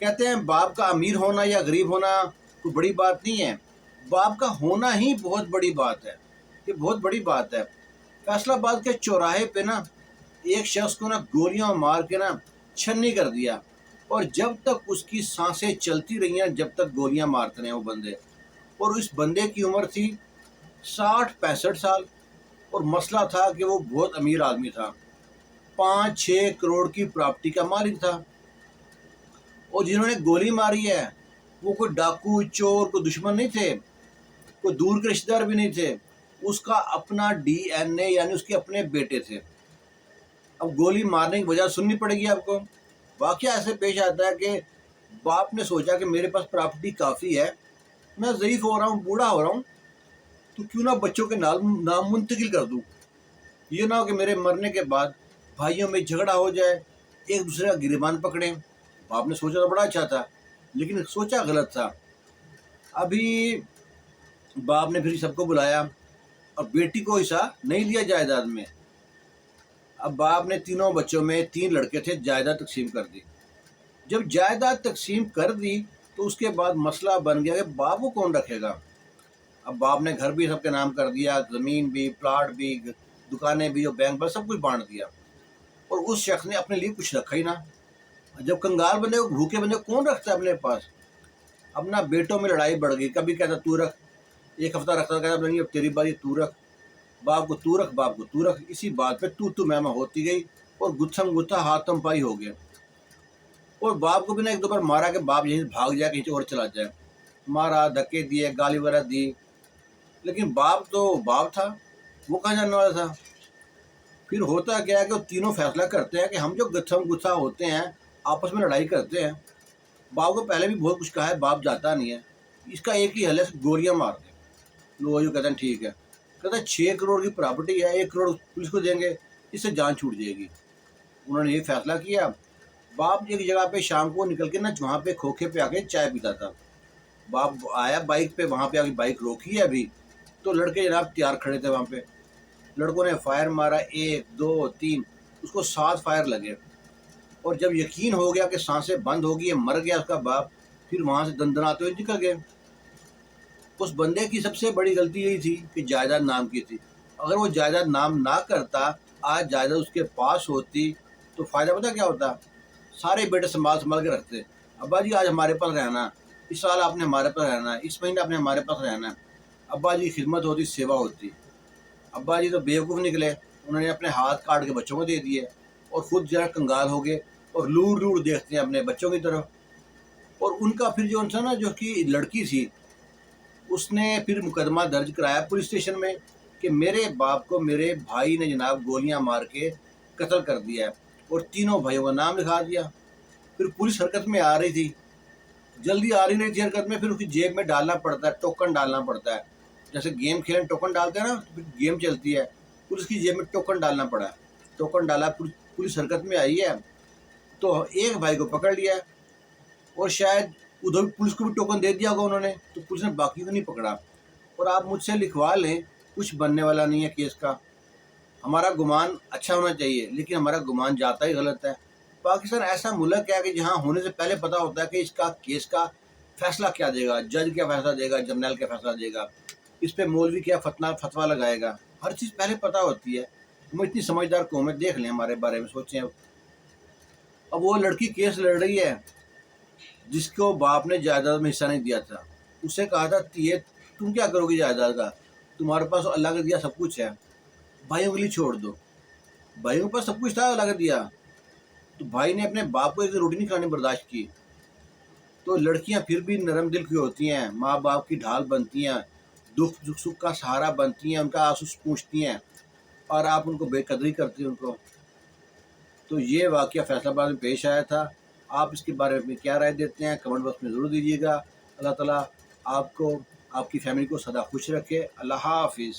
کہتے ہیں باپ کا امیر ہونا یا غریب ہونا کوئی بڑی بات نہیں ہے، باپ کا ہونا ہی بہت بڑی بات ہے، یہ بہت بڑی بات ہے۔ فیصل آباد کے چوراہے پہ نا ایک شخص کو نا گولیاں مار کے نا چھنی کر دیا، اور جب تک اس کی سانسیں چلتی رہی ہیں جب تک گولیاں مارتے رہے وہ بندے، اور اس بندے کی عمر تھی 60-65 سال، اور مسئلہ تھا کہ وہ بہت امیر آدمی تھا، 5-6 کروڑ کی پراپرٹی کا مالک تھا، اور جنہوں نے گولی ماری ہے وہ کوئی ڈاکو چور کوئی دشمن نہیں تھے، کوئی دور کے رشتے دار بھی نہیں تھے، اس کا اپنا ڈی این اے یعنی اس کے اپنے بیٹے تھے۔ اب گولی مارنے کی وجہ سننی پڑے گی آپ کو۔ واقعہ ایسے پیش آتا ہے کہ باپ نے سوچا کہ میرے پاس پراپرٹی کافی ہے، میں ضعیف ہو رہا ہوں، بوڑھا ہو رہا ہوں، تو کیوں نہ بچوں کے نام منتقل کر دوں، یہ نہ ہو کہ میرے مرنے کے بعد بھائیوں میں جھگڑا ہو جائے، ایک دوسرے کا گریبان پکڑیں۔ باپ نے سوچا تو بڑا اچھا تھا، لیکن سوچا غلط تھا۔ ابھی باپ نے پھر سب کو بلایا اور بیٹی کو حصہ نہیں دیا جائیداد میں۔ اب باپ نے تینوں بچوں میں 3 لڑکے تھے، جائیداد تقسیم کر دی۔ جب جائیداد تقسیم کر دی تو اس کے بعد مسئلہ بن گیا کہ باپ کو کون رکھے گا۔ اب باپ نے گھر بھی سب کے نام کر دیا، زمین بھی، پلاٹ بھی، دکانیں بھی، اور بینک پر سب کچھ بانٹ دیا، اور اس شخص نے اپنے لیے کچھ رکھا ہی نہ۔ جب کنگال بندے کو، بھوکے بندے کو کون رکھتا ہے اپنے پاس؟ اپنا بیٹوں میں لڑائی بڑھ گئی، کبھی کہتا تو رکھ، ایک ہفتہ رکھتا، کہتا نہیں اب تیری باری، تو رکھ، باپ کو تو رکھ، باپ کو تو رکھ، اسی بات پہ تو میں ہوتی گئی، اور گتھم گتھا ہاتھم پائی ہو گیا۔ اور باپ کو بھی نہ ایک دو بار مارا کہ باپ یہیں سے بھاگ جائے، کہیں اور چلا جائے، مارا، دھکے دیے، گالی وغیرہ دی، لیکن باپ تو باپ تھا، وہ کہاں جاننے والا تھا۔ پھر ہوتا کیا ہے کہ وہ تینوں فیصلہ کرتے ہیں کہ ہم جو گتھم گتھا ہوتے ہیں، آپس میں لڑائی کرتے ہیں، باپ کو پہلے بھی بہت کچھ کہا ہے، باپ جاتا نہیں ہے، اس کا ایک ہی حل ہے، گولیاں مار دیں۔ لوگ جو کہتے ہیں ٹھیک ہے، کہتے ہیں 6 کروڑ کی پراپرٹی ہے، 1 کروڑ پولیس کو دیں گے، اس سے جان چھوٹ جائے گی۔ انہوں نے یہ فیصلہ کیا۔ باپ ایک جگہ پہ شام کو نکل کے نا وہاں پہ کھوکھے پہ آ کے چائے پیتا تھا، باپ آیا بائک پہ، وہاں پہ آ کے بائک روکی ہے ابھی، تو لڑکے جناب تیار کھڑے تھے وہاں پہ، لڑکوں نے فائر مارا، 1 2 3، اس کو 7 فائر لگے، اور جب یقین ہو گیا کہ سانسیں بند ہو گئی، مر گیا اس کا باپ، پھر وہاں سے دندناتے ہوئے نکل گئے۔ اس بندے کی سب سے بڑی غلطی یہی تھی کہ جائیداد نام کی تھی، اگر وہ جائیداد نام نہ کرتا، آج جائیداد اس کے پاس ہوتی تو فائدہ پتہ کیا ہوتا؟ سارے بیٹے سنبھال کے رکھتے، ابا جی آج ہمارے پاس رہنا، اس سال آپ نے ہمارے پاس رہنا ہے، اس مہینے آپ نے ہمارے پاس رہنا ہے، ابا جی خدمت ہوتی، سیوا ہوتی۔ ابا جی تو بیوقوف نکلے، انہوں نے اپنے ہاتھ کاٹ کے بچوں کو دے دیے، اور خود جو ہے کنگال ہو گئے، اور لوڑ لوڑ دیکھتے ہیں اپنے بچوں کی طرف۔ اور ان کا پھر جو نا جو کہ لڑکی تھی، اس نے پھر مقدمہ درج کرایا پولیس اسٹیشن میں کہ میرے باپ کو میرے بھائی نے جناب گولیاں مار کے قتل کر دیا ہے، اور تینوں بھائیوں کا نام لکھا دیا۔ پھر پولیس حرکت میں آ رہی تھی، جلدی آ رہی تھی حرکت میں، پھر اس کی جیب میں ڈالنا پڑتا ہے، ٹوکن ڈالنا پڑتا ہے، جیسے گیم کھیلیں ٹوکن ڈالتے ہیں نا، پھر گیم چلتی ہے، پولیس کی جیب میں ٹوکن ڈالنا پڑا، ٹوکن ڈالا، پولیس حرکت میں آئی ہے، تو ایک بھائی کو پکڑ لیا، اور شاید ادھر پولیس کو بھی ٹوکن دے دیا ہوگا انہوں نے، تو پولیس نے باقی کو نہیں پکڑا۔ اور آپ مجھ سے لکھوا لیں، کچھ بننے والا نہیں ہے کیس کا، ہمارا گمان اچھا ہونا چاہیے، لیکن ہمارا گمان جاتا ہی غلط ہے۔ پاکستان ایسا ملک ہے کہ جہاں ہونے سے پہلے پتہ ہوتا ہے کہ اس کا کیس کا فیصلہ کیا دے گا، جج کیا فیصلہ دے گا، جرنیل کیا فیصلہ دے گا، اس پہ مولوی کیا فتویٰ لگائے گا، ہر چیز پہلے پتہ ہوتی ہے۔ ہم اتنی سمجھدار قوم ہے، دیکھ لیں ہمارے بارے میں، سوچیں۔ اب وہ لڑکی کیس لڑ رہی ہے جس کو باپ نے جائیداد میں حصہ نہیں دیا تھا، اسے کہا تھا یہ تم کیا کرو گی جائیداد کا، تمہارے پاس اللہ کا دیا سب کچھ ہے، بھائیوں کے لیے چھوڑ دو۔ بھائیوں کے پاس سب کچھ تھا اللہ کا دیا، تو بھائی نے اپنے باپ کو ایک دن روٹی نہیں کھانی برداشت کی۔ تو لڑکیاں پھر بھی نرم دل کی ہوتی ہیں، ماں باپ کی ڈھال بنتی ہیں، دکھ سکھ کا سہارا بنتی ہیں، ان کا آنسو پوچھتی ہیں، اور آپ ان کو بے قدری کرتے ہیں ان کو۔ تو یہ واقعہ فیصل آباد میں پیش آیا تھا۔ آپ اس کے بارے میں کیا رائے دیتے ہیں کمنٹ باکس میں ضرور دیجیے گا۔ اللہ تعالیٰ آپ کو، آپ کی فیملی کو سدا خوش رکھے۔ اللہ حافظ۔